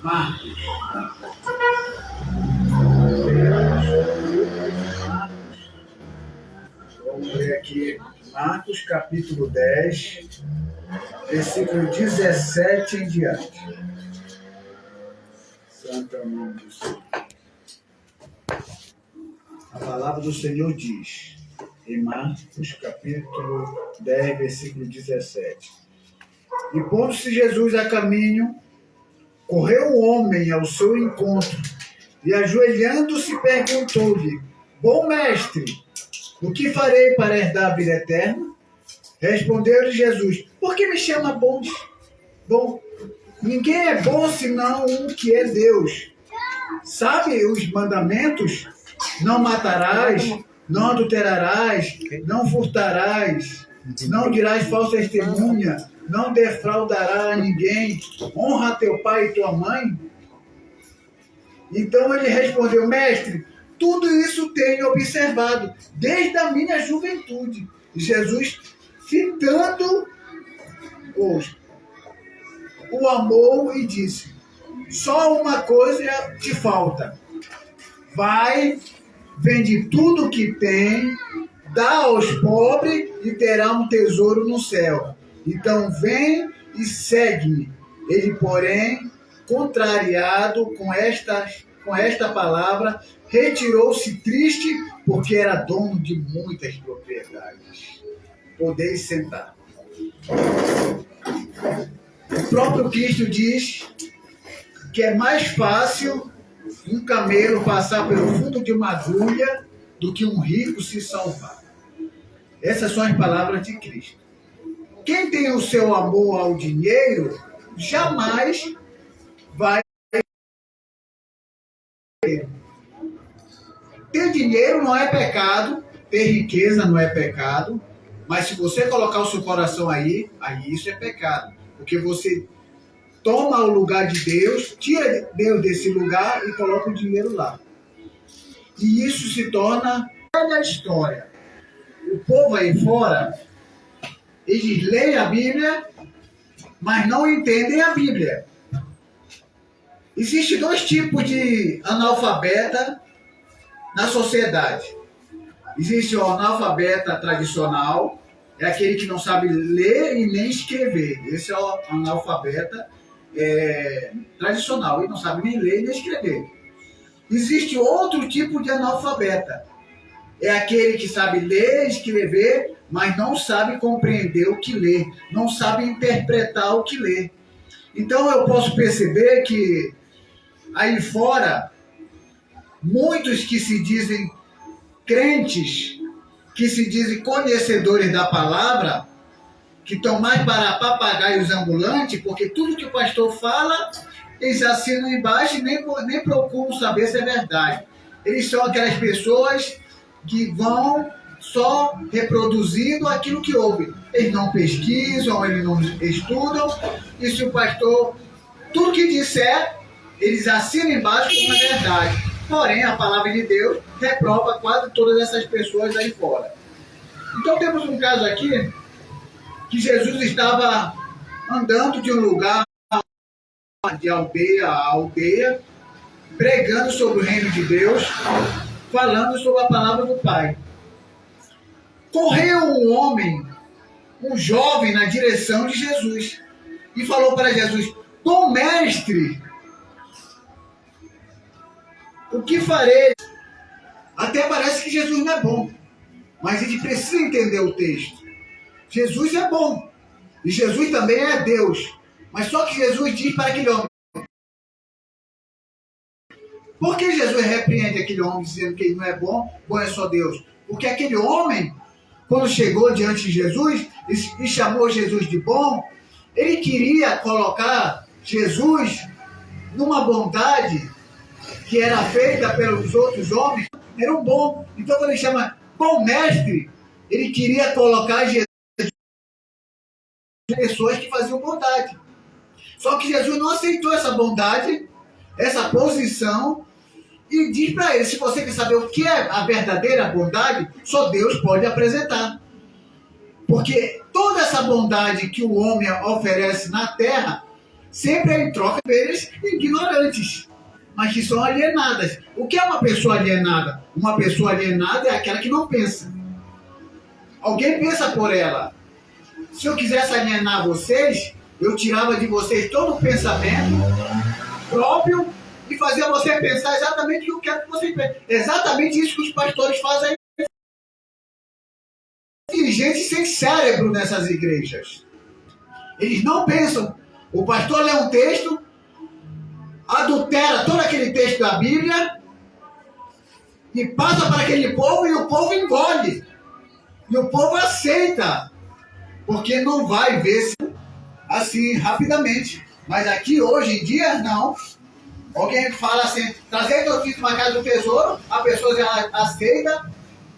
Marcos. Vamos ler aqui Marcos capítulo 10, versículo 17 em diante. Santo é o nome do Senhor. A palavra do Senhor diz, em Marcos capítulo 10, versículo 17. E pondo-se Jesus a caminho, correu um homem ao seu encontro e, ajoelhando-se, perguntou-lhe: Bom mestre, o que farei para herdar a vida eterna? Respondeu-lhe Jesus: Por que me chama bom? Bom, ninguém é bom senão um que é Deus. Sabe os mandamentos? Não matarás, não adulterarás, não furtarás, não dirás falsa testemunha, não defraudará a ninguém, honra teu pai e tua mãe. Então ele respondeu: Mestre, tudo isso tenho observado desde a minha juventude. Jesus, fitando-os, o amou e disse: Só uma coisa te falta. Vai, vende tudo o que tem, dá aos pobres e terá um tesouro no céu. Então vem e segue-me. Ele, porém, contrariado com esta palavra, retirou-se triste, porque era dono de muitas propriedades. Podeis sentar. O próprio Cristo diz que é mais fácil um camelo passar pelo fundo de uma agulha do que um rico se salvar. Essas são as palavras de Cristo. Quem tem o seu amor ao dinheiro, jamais vai ter. Ter dinheiro não é pecado, ter riqueza não é pecado, mas se você colocar o seu coração aí isso é pecado. Porque você toma o lugar de Deus, tira Deus desse lugar e coloca o dinheiro lá. E isso se torna a história. O povo aí fora, eles leem a Bíblia, mas não entendem a Bíblia. Existem dois tipos de analfabeta na sociedade. Existe o analfabeta tradicional, é aquele que não sabe ler e nem escrever. Esse é o analfabeta tradicional, ele não sabe nem ler nem escrever. Existe outro tipo de analfabeta, é aquele que sabe ler e escrever, mas não sabe compreender o que lê, não sabe interpretar o que lê. Então eu posso perceber que aí fora, muitos que se dizem crentes, que se dizem conhecedores da palavra, que estão mais para papagaios ambulantes, porque tudo que o pastor fala, eles assinam embaixo e nem procuram saber se é verdade. Eles são aquelas pessoas que vão só reproduzindo aquilo que ouvem. Eles não pesquisam, eles não estudam, e se o pastor, tudo que disser, eles assinam embaixo como é verdade. Porém, a palavra de Deus reprova quase todas essas pessoas aí fora. Então temos um caso aqui, que Jesus estava andando de um lugar, de aldeia a aldeia, pregando sobre o reino de Deus, falando sobre a palavra do Pai. Correu um homem, um jovem, na direção de Jesus e falou para Jesus: Bom mestre, o que farei? Até parece que Jesus não é bom, mas a gente precisa entender o texto. Jesus é bom, e Jesus também é Deus, mas só que Jesus diz para aquele homem. Por que Jesus repreende aquele homem dizendo que ele não é bom, bom é só Deus? Porque aquele homem, quando chegou diante de Jesus e chamou Jesus de bom, ele queria colocar Jesus numa bondade que era feita pelos outros homens, era um bom. Então quando ele chama bom mestre, ele queria colocar Jesus em pessoas que faziam bondade. Só que Jesus não aceitou essa bondade, essa posição, e diz para ele: se você quer saber o que é a verdadeira bondade, só Deus pode apresentar. Porque toda essa bondade que o homem oferece na terra Sempre é em troca deles ignorantes, mas que são alienadas. O que é uma pessoa alienada? Uma pessoa alienada é aquela que não pensa. Alguém pensa por ela. Se eu quisesse alienar vocês, eu tirava de vocês todo o pensamento próprio e fazia você pensar exatamente o que é que vocês pensam. Exatamente isso que os pastores fazem. Dirigentes sem cérebro nessas igrejas. Eles não pensam. O pastor lê um texto, adultera todo aquele texto da Bíblia e passa para aquele povo e o povo engole. E o povo aceita. Porque não vai ver assim rapidamente. Mas aqui hoje em dia, não. Alguém fala assim, trazer notícia para casa do tesouro, a pessoa já aceita,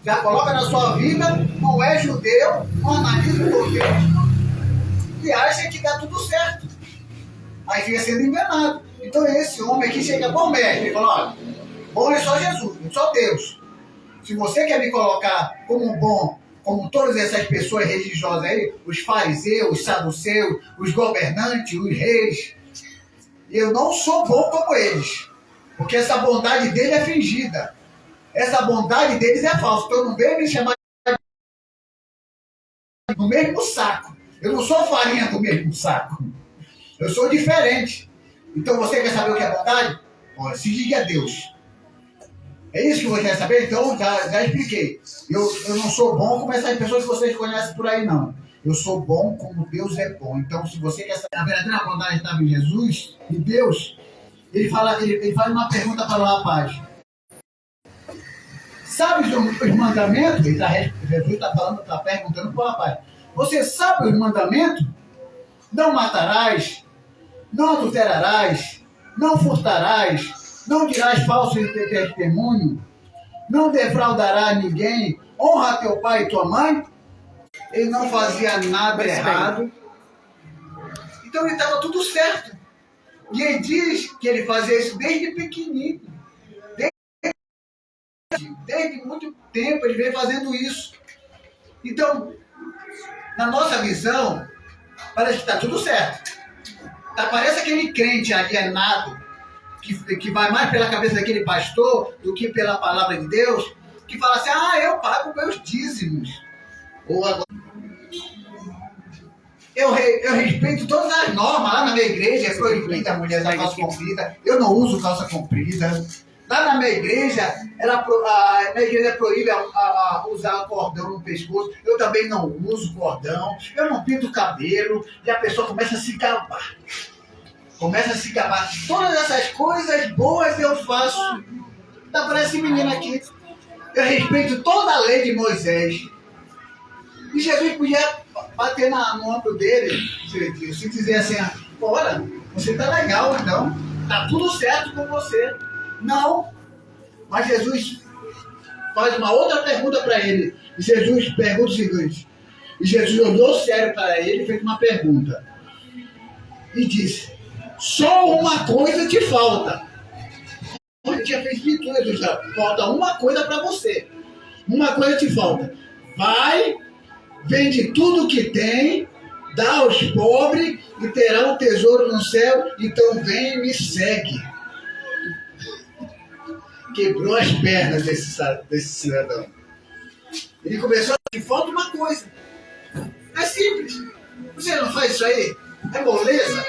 já coloca na sua vida, não é judeu, não analisa o contexto e acha que dá tudo certo. Aí fica sendo enganado. Então esse homem aqui chega bom mestre e fala, olha, bom é só Jesus, só Deus. Se você quer me colocar como bom, como todas essas pessoas religiosas aí, os fariseus, os saduceus, os governantes, os reis, eu não sou bom como eles. Porque essa bondade dele é fingida. Essa bondade deles é falsa. Então não vem me chamar do mesmo saco. Eu não sou farinha do mesmo saco. Eu sou diferente. Então você quer saber o que é bondade? Olha, se diga a Deus. É isso que você quer saber? Então já expliquei. Eu não sou bom como essas pessoas que vocês conhecem por aí, não. Eu sou bom como Deus é bom. Então, se você quer saber a verdadeira bondade estava em Jesus, em Deus, ele faz uma pergunta para o rapaz. Sabe os mandamentos? Jesus está perguntando para o rapaz. Você sabe os mandamentos? Não matarás, não adulterarás, não furtarás, não dirás falso testemunho, não defraudarás ninguém, honra teu pai e tua mãe. Ele não fazia nada errado. Então ele estava tudo certo. E ele diz que ele fazia isso desde pequenininho. Desde muito tempo ele vem fazendo isso. Então, na nossa visão, parece que está tudo certo. Parece aquele crente alienado, que vai mais pela cabeça daquele pastor do que pela palavra de Deus, que fala assim, eu pago meus dízimos. Ou agora, eu respeito todas as normas. Lá na minha igreja é proibida a mulher usar calça comprida. Eu não uso calça comprida. Lá na minha igreja, a minha igreja proíbe usar cordão no pescoço. Eu também não uso cordão. Eu não pinto o cabelo. E a pessoa começa a se gabar. Todas essas coisas boas eu faço. Tá parece esse menino aqui. Eu respeito toda a lei de Moisés. E Jesus podia bater no ombro dele, se dizer assim, olha, você tá legal, então, tá tudo certo com você. Não, mas Jesus faz uma outra pergunta para ele. E Jesus pergunta o seguinte, e Jesus olhou sério para ele e fez uma pergunta. E disse, só uma coisa te falta. Ele tinha feito de tudo, Jesus, falta uma coisa para você. Uma coisa te falta. Vai, vende tudo que tem, dá aos pobres e terá um tesouro no céu, então vem e me segue. Quebrou as pernas desse cidadão. Ele começou a dizer, falta uma coisa. É simples. Você não faz isso aí? É moleza?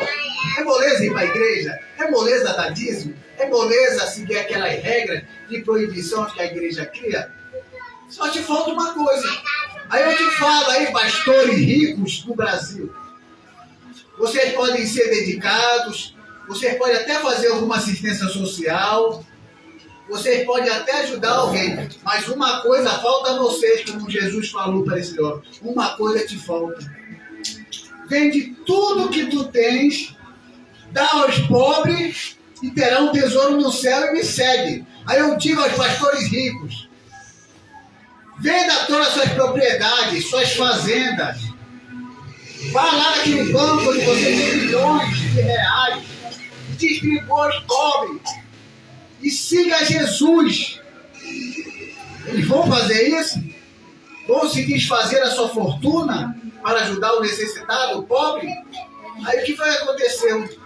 É moleza ir para a igreja? É moleza dar dízimo? É moleza seguir aquelas regras de proibição que a igreja cria? Só te falta uma coisa. Aí eu te falo aí, pastores ricos do Brasil. Vocês podem ser dedicados, vocês podem até fazer alguma assistência social, vocês podem até ajudar alguém, mas uma coisa falta a vocês, como Jesus falou para esse homem. Uma coisa te falta. Vende tudo que tu tens, dá aos pobres e terá um tesouro no céu e me segue. Aí eu digo aos pastores ricos, venda todas as suas propriedades, suas fazendas. Vá lá naquele banco onde você tem milhões de reais, distribua aos pobres e siga Jesus. Eles vão fazer isso? Vão se desfazer da sua fortuna para ajudar o necessitado, o pobre? Aí o que vai acontecer?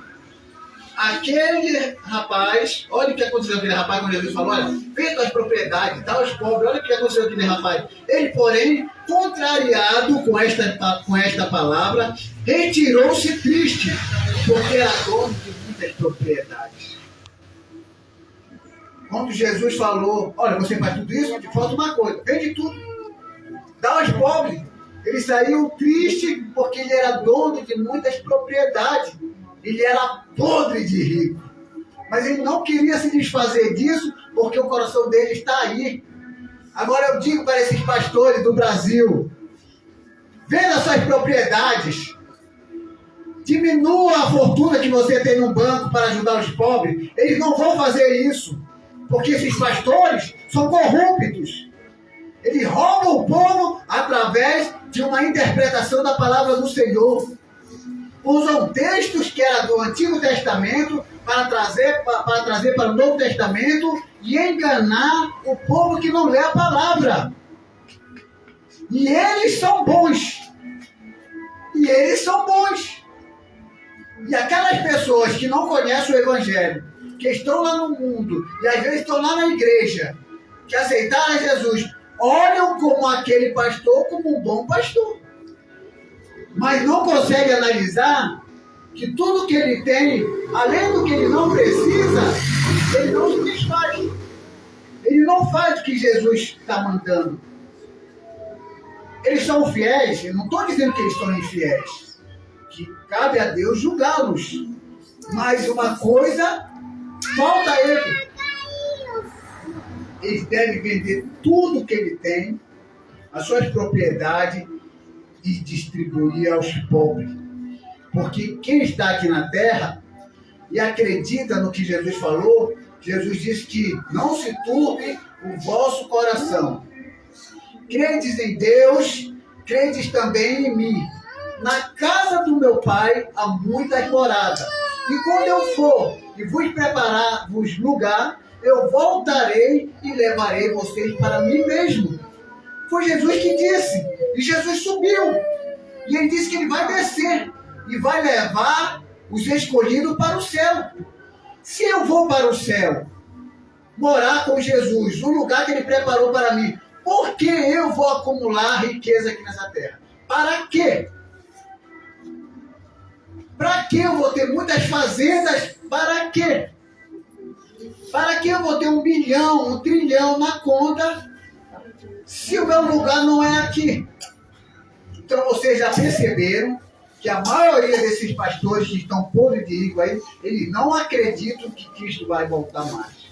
aquele rapaz, olha o que aconteceu com aquele rapaz quando Jesus falou, olha, vende as propriedades, dá aos pobres, olha o que aconteceu com aquele rapaz. Ele, porém, contrariado com esta palavra, retirou-se triste, porque era dono de muitas propriedades. Quando Jesus falou, olha, você faz tudo isso, te falta uma coisa, vende tudo, dá aos pobres. Ele saiu triste porque ele era dono de muitas propriedades. Ele era podre de rico. Mas ele não queria se desfazer disso porque o coração dele está aí. Agora eu digo para esses pastores do Brasil, venda suas propriedades. Diminua a fortuna que você tem no banco para ajudar os pobres. Eles não vão fazer isso. Porque esses pastores são corruptos. Eles roubam o povo através de uma interpretação da palavra do Senhor. Usam textos que eram do Antigo Testamento para trazer para o Novo Testamento e enganar o povo que não lê a palavra. E eles são bons. E eles são bons. E aquelas pessoas que não conhecem o Evangelho, que estão lá no mundo e às vezes estão lá na igreja, que aceitaram Jesus, olham como aquele pastor como um bom pastor. Mas não conseguem analisar que tudo que ele tem, além do que ele não precisa, ele não se desfaz. Ele não faz o que Jesus está mandando. Eles são fiéis, eu não estou dizendo que eles são infiéis, que cabe a Deus julgá-los. Mas uma coisa falta a ele. Eles devem vender tudo que ele tem, as suas propriedades, e distribuir aos pobres. Porque quem está aqui na terra e acredita no que Jesus falou, Jesus disse que não se turbe o vosso coração. Credes em Deus, credes também em mim. Na casa do meu Pai há muitas moradas. E quando eu for e vos preparar vos lugar, eu voltarei e levarei vocês para mim mesmo. Foi Jesus que disse. E Jesus subiu. E ele disse que ele vai descer. E vai levar os escolhidos para o céu. Se eu vou para o céu, morar com Jesus, no lugar que ele preparou para mim, por que eu vou acumular riqueza aqui nessa terra? Para quê? Para que eu vou ter muitas fazendas? Para quê? Para que eu vou ter 1 bilhão, 1 trilhão na conta, se o meu lugar não é aqui? Então vocês já perceberam que a maioria desses pastores que estão podres de rico aí, eles não acreditam que Cristo vai voltar mais.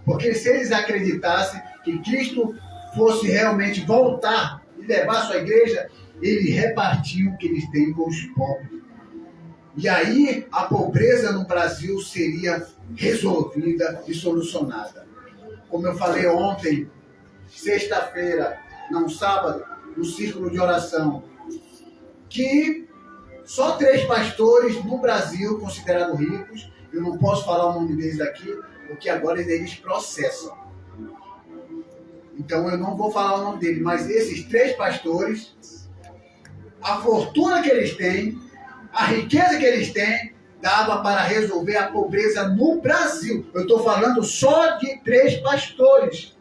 Porque se eles acreditassem que Cristo fosse realmente voltar e levar a sua igreja, ele repartia o que eles têm com os pobres. E aí a pobreza no Brasil seria resolvida e solucionada. Como eu falei ontem, sexta-feira, não sábado, no círculo de oração, que só 3 pastores no Brasil considerados ricos, eu não posso falar o nome deles aqui, porque agora eles processam. Então eu não vou falar o nome deles, mas esses 3 pastores, a fortuna que eles têm, a riqueza que eles têm, dava para resolver a pobreza no Brasil. Eu estou falando só de 3 pastores,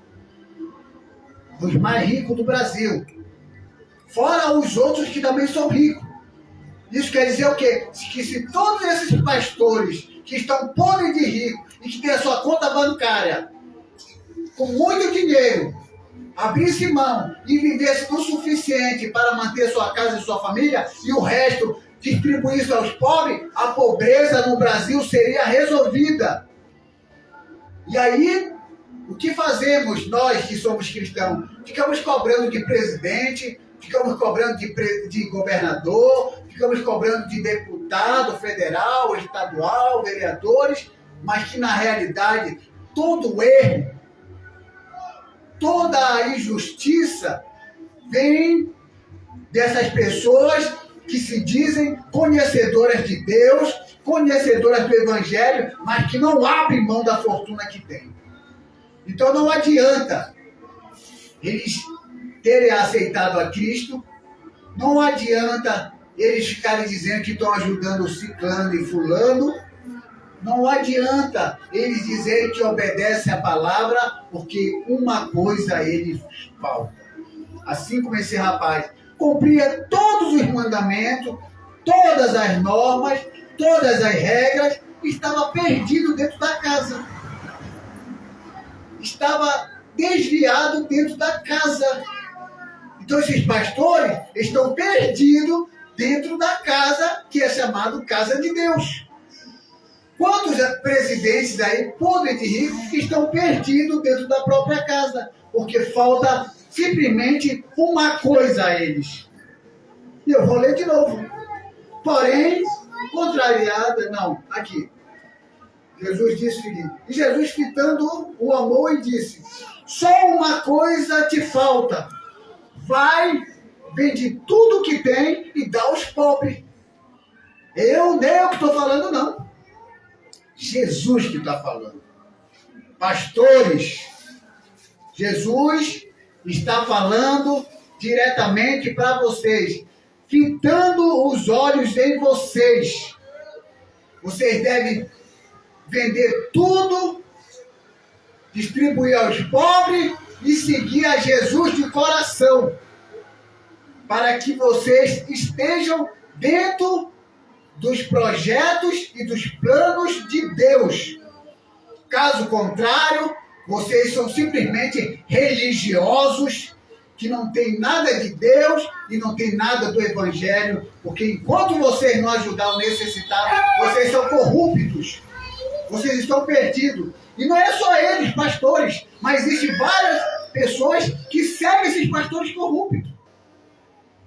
os mais ricos do Brasil. Fora os outros que também são ricos. Isso quer dizer o quê? Que se todos esses pastores que estão podres de rico e que têm a sua conta bancária com muito dinheiro, abrisse mão e vivesse o suficiente para manter sua casa e sua família e o resto distribuísse aos pobres, a pobreza no Brasil seria resolvida. E aí, o que fazemos nós que somos cristãos? Ficamos cobrando de presidente, ficamos cobrando de governador, ficamos cobrando de deputado federal, estadual, vereadores, mas que na realidade todo erro, toda a injustiça vem dessas pessoas que se dizem conhecedoras de Deus, conhecedoras do Evangelho, mas que não abrem mão da fortuna que têm. Então não adianta eles terem aceitado a Cristo, não adianta eles ficarem dizendo que estão ajudando o ciclano e fulano, Não adianta eles dizerem que obedecem a palavra, porque uma coisa a eles falta. Assim como esse rapaz cumpria todos os mandamentos, todas as normas, todas as regras, estava perdido dentro da casa. Estava desviado dentro da casa. Então esses pastores estão perdidos dentro da casa que é chamado casa de Deus. Quantos presidentes aí, podres de ricos, estão perdidos dentro da própria casa? Porque falta simplesmente uma coisa a eles. E eu vou ler de novo. Porém, contrariada, não, aqui. Jesus disse o seguinte, e Jesus fitando o amor e disse, só uma coisa te falta. Vai, vende tudo que tem e dá aos pobres. Eu nem eu que estou falando, não. Jesus que está falando. Pastores, Jesus está falando diretamente para vocês, fitando os olhos em vocês. Vocês devem vender tudo, distribuir aos pobres e seguir a Jesus de coração, para que vocês estejam dentro dos projetos e dos planos de Deus. Caso contrário, vocês são simplesmente religiosos, que não tem nada de Deus e não tem nada do Evangelho, porque enquanto vocês não ajudar o necessitado, vocês são corruptos, vocês estão perdidos. E não é só eles, pastores, mas existem várias pessoas que seguem esses pastores corruptos.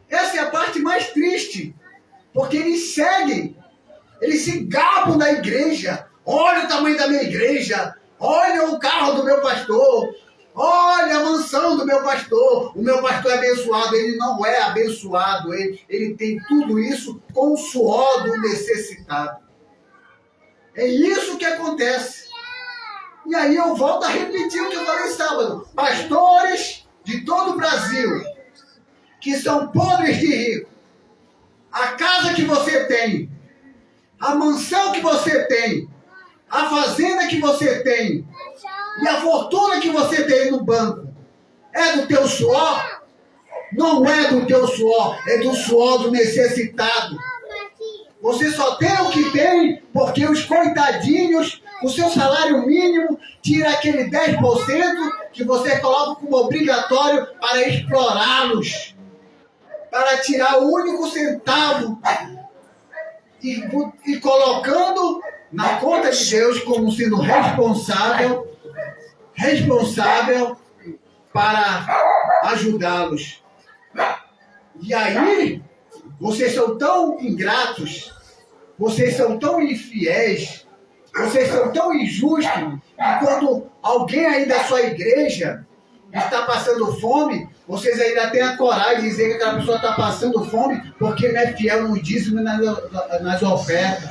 Essa é a parte mais triste. Porque eles seguem, eles se gabam da igreja. Olha o tamanho da minha igreja, olha o carro do meu pastor, olha a mansão do meu pastor. O meu pastor é abençoado, ele não é abençoado, ele tem tudo isso com o suor do necessitado. É isso que acontece. E aí eu volto a repetir o que eu falei sábado. Pastores de todo o Brasil, que são podres de rico, a casa que você tem, a mansão que você tem, a fazenda que você tem e a fortuna que você tem no banco, é do teu suor? Não é do teu suor, é do suor do necessitado. Você só tem o que tem porque os coitadinhos, o seu salário mínimo, tira aquele 10% que você coloca como obrigatório para explorá-los, para tirar o único centavo e colocando na conta de Deus como sendo responsável para ajudá-los. E aí, vocês são tão ingratos, vocês são tão infiéis, vocês são tão injustos, que quando alguém aí da sua igreja está passando fome, vocês ainda têm a coragem de dizer que aquela pessoa está passando fome porque não é fiel no dízimo e nas ofertas.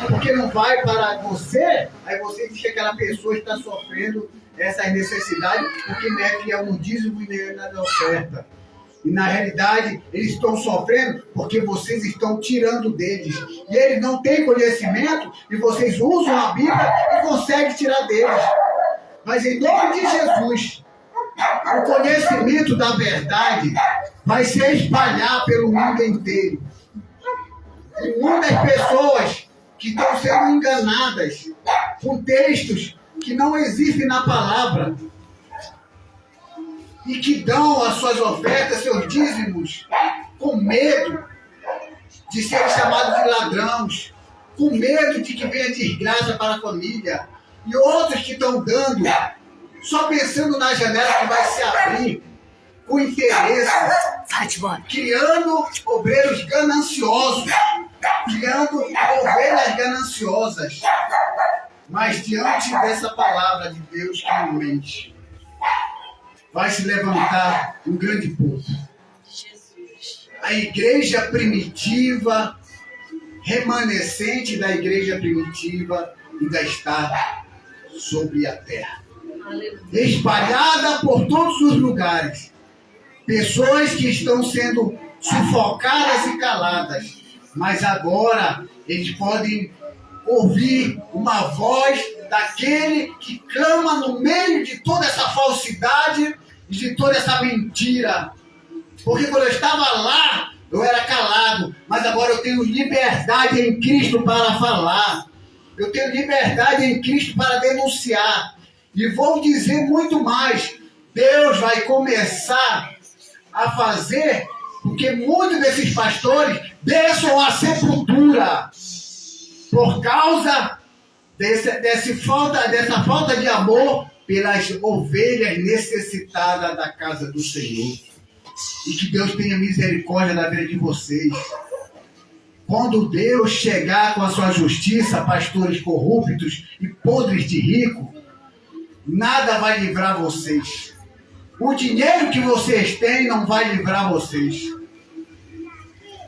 Porque não vai para você, aí você diz que aquela pessoa está sofrendo essas necessidades porque não é fiel no dízimo e nas ofertas. E na realidade, eles estão sofrendo porque vocês estão tirando deles. E eles não têm conhecimento e vocês usam a Bíblia e conseguem tirar deles. Mas em nome de Jesus, o conhecimento da verdade vai se espalhar pelo mundo inteiro. E muitas pessoas que estão sendo enganadas com textos que não existem na palavra e que dão as suas ofertas, seus dízimos, com medo de serem chamados de ladrões, com medo de que venha desgraça para a família, e outros que estão dando só pensando na janela que vai se abrir, com interesse, criando obreiros gananciosos, criando ovelhas gananciosas. Mas diante dessa palavra de Deus que não mente, vai se levantar um grande povo. A igreja primitiva, remanescente da igreja primitiva, ainda está sobre a terra, espalhada por todos os lugares. Pessoas que estão sendo sufocadas e caladas, mas agora eles podem ouvir uma voz daquele que clama no meio de toda essa falsidade e de toda essa mentira. Porque quando eu estava lá, eu era calado, mas agora eu tenho liberdade em Cristo para falar. Eu tenho liberdade em Cristo para denunciar. E vou dizer muito mais. Deus vai começar a fazer com que muitos desses pastores desçam à sepultura por causa dessa falta de amor pelas ovelhas necessitadas da casa do Senhor. E que Deus tenha misericórdia da vida de vocês. Quando Deus chegar com a sua justiça, pastores corruptos e podres de rico, nada vai livrar vocês. O dinheiro que vocês têm não vai livrar vocês.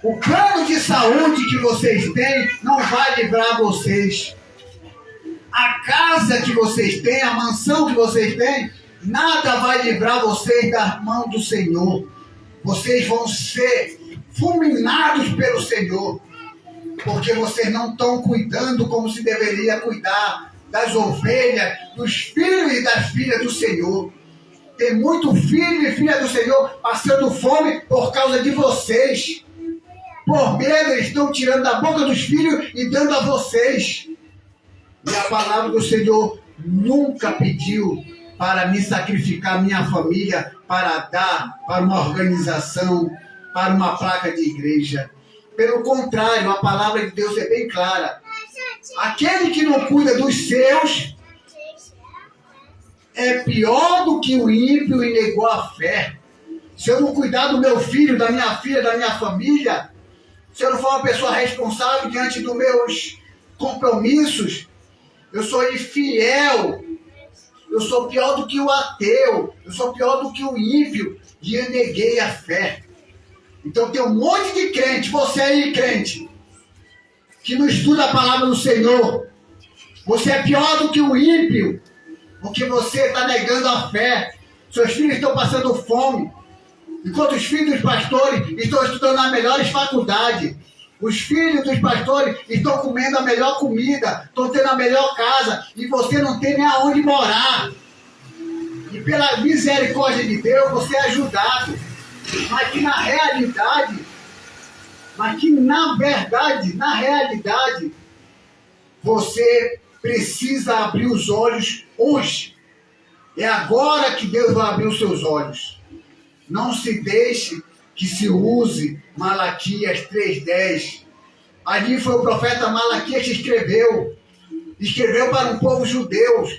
O plano de saúde que vocês têm não vai livrar vocês. A casa que vocês têm, a mansão que vocês têm, nada vai livrar vocês da mão do Senhor. Vocês vão ser fulminados pelo Senhor. Porque vocês não estão cuidando como se deveria cuidar das ovelhas, dos filhos e das filhas do Senhor. Tem muito filho e filha do Senhor passando fome por causa de vocês. Por medo, eles estão tirando da boca dos filhos e dando a vocês. E a palavra do Senhor nunca pediu para me sacrificar minha família, para dar para uma organização, para uma placa de igreja. Pelo contrário, a palavra de Deus é bem clara. Aquele que não cuida dos seus é pior do que o ímpio e negou a fé. Se eu não cuidar do meu filho, da minha filha, da minha família, se eu não for uma pessoa responsável diante dos meus compromissos, eu sou infiel, eu sou pior do que o ateu, eu sou pior do que o ímpio, e eu neguei a fé. Então tem um monte de crente, você aí crente, que não estuda a palavra do Senhor. Você é pior do que o ímpio, porque você está negando a fé. Seus filhos estão passando fome, enquanto os filhos dos pastores estão estudando nas melhores faculdades. Os filhos dos pastores estão comendo a melhor comida, estão tendo a melhor casa, e você não tem nem aonde morar. E pela misericórdia de Deus, você é ajudado. Mas que na realidade, na realidade, você precisa abrir os olhos hoje. É agora que Deus vai abrir os seus olhos. Não se deixe que se use Malaquias 3:10. Ali foi o profeta Malaquias que escreveu para um povo judeu.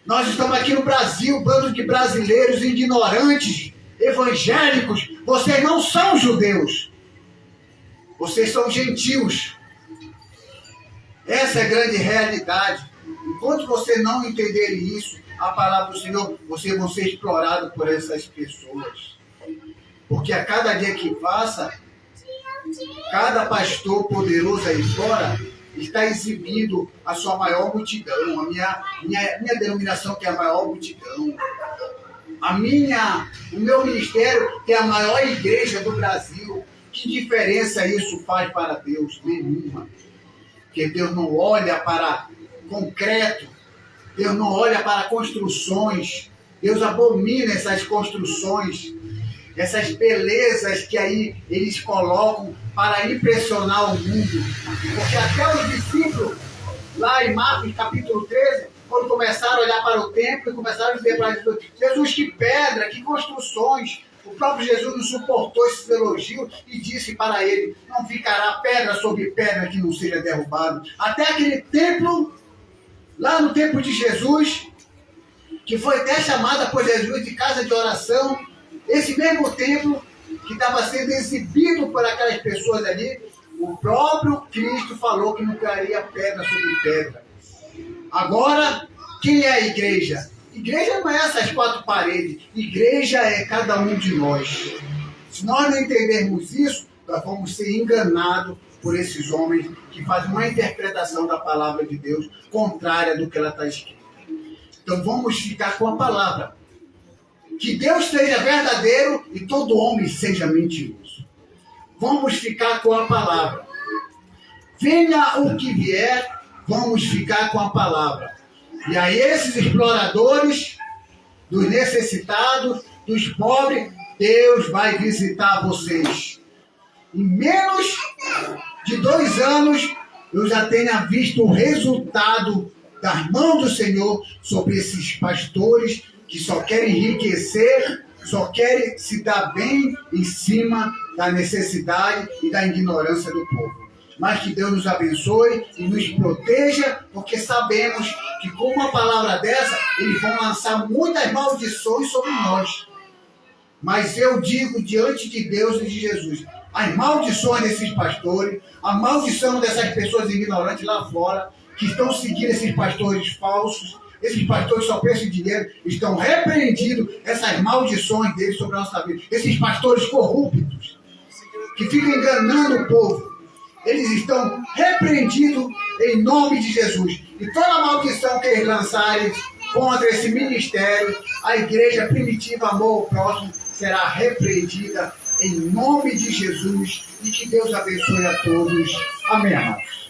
Nós estamos aqui no Brasil, bando de brasileiros ignorantes, evangélicos. Vocês não são judeus, vocês são gentios. Essa é a grande realidade. Enquanto você não entender isso, a palavra do Senhor, vocês vão ser explorados por essas pessoas. Porque a cada dia que passa, cada pastor poderoso aí fora está exibindo a sua maior multidão. A minha denominação que é a maior multidão. O meu ministério que é a maior igreja do Brasil. Que diferença isso faz para Deus? Nenhuma. Porque Deus não olha para concreto. Deus não olha para construções. Deus abomina essas construções, essas belezas que aí eles colocam para impressionar o mundo. Porque até os discípulos, lá em Marcos capítulo 13, quando começaram a olhar para o templo e começaram a dizer para Jesus, Jesus, que pedra, que construções. O próprio Jesus não suportou esses elogios e disse para ele, não ficará pedra sobre pedra que não seja derrubado. Até aquele templo, lá no tempo de Jesus, que foi até chamada por Jesus de casa de oração, esse mesmo templo que estava sendo exibido por aquelas pessoas ali, o próprio Cristo falou que não cairia pedra sobre pedra. Agora, quem é a igreja? Igreja não é essas quatro paredes. Igreja é cada um de nós. Se nós não entendermos isso, nós vamos ser enganados por esses homens que fazem uma interpretação da palavra de Deus contrária do que ela está escrita. Então vamos ficar com a palavra. Que Deus seja verdadeiro e todo homem seja mentiroso. Vamos ficar com a palavra. Venha o que vier, vamos ficar com a palavra. E a esses exploradores, dos necessitados, dos pobres, Deus vai visitar vocês. Em menos de 2 anos, eu já tenha visto o resultado das mãos do Senhor sobre esses pastores que só querem enriquecer, só querem se dar bem em cima da necessidade e da ignorância do povo. Mas que Deus nos abençoe e nos proteja, porque sabemos que com uma palavra dessa, eles vão lançar muitas maldições sobre nós. Mas eu digo diante de Deus e de Jesus, as maldições desses pastores, a maldição dessas pessoas ignorantes lá fora, que estão seguindo esses pastores falsos, esses pastores só pensam em dinheiro, estão repreendidos essas maldições deles sobre a nossa vida. Esses pastores corruptos, que ficam enganando o povo, eles estão repreendidos em nome de Jesus. E toda maldição que eles lançarem contra esse ministério, a igreja primitiva Amor ao Próximo será repreendida em nome de Jesus. E que Deus abençoe a todos. Amém, amados.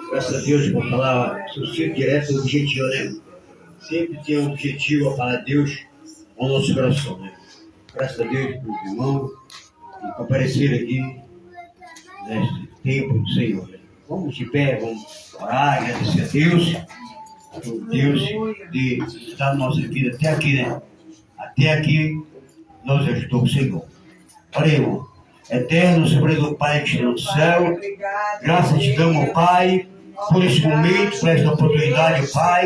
Graças a Deus, vou falar sucinto, direto e objetivo, né? Sempre tem um objetivo a falar a Deus ao nosso coração, né? Graças a Deus, meus irmãos, que compareceram aqui neste tempo do Senhor. Né? Vamos de pé, vamos orar, agradecer a Deus, por Deus de estar na nossa vida até aqui, né? Até aqui, nos ajudou o Senhor. Oremos. Eterno, Soberano Pai que está no céu, graças te damos, Pai, por esse momento, por esta oportunidade, Pai.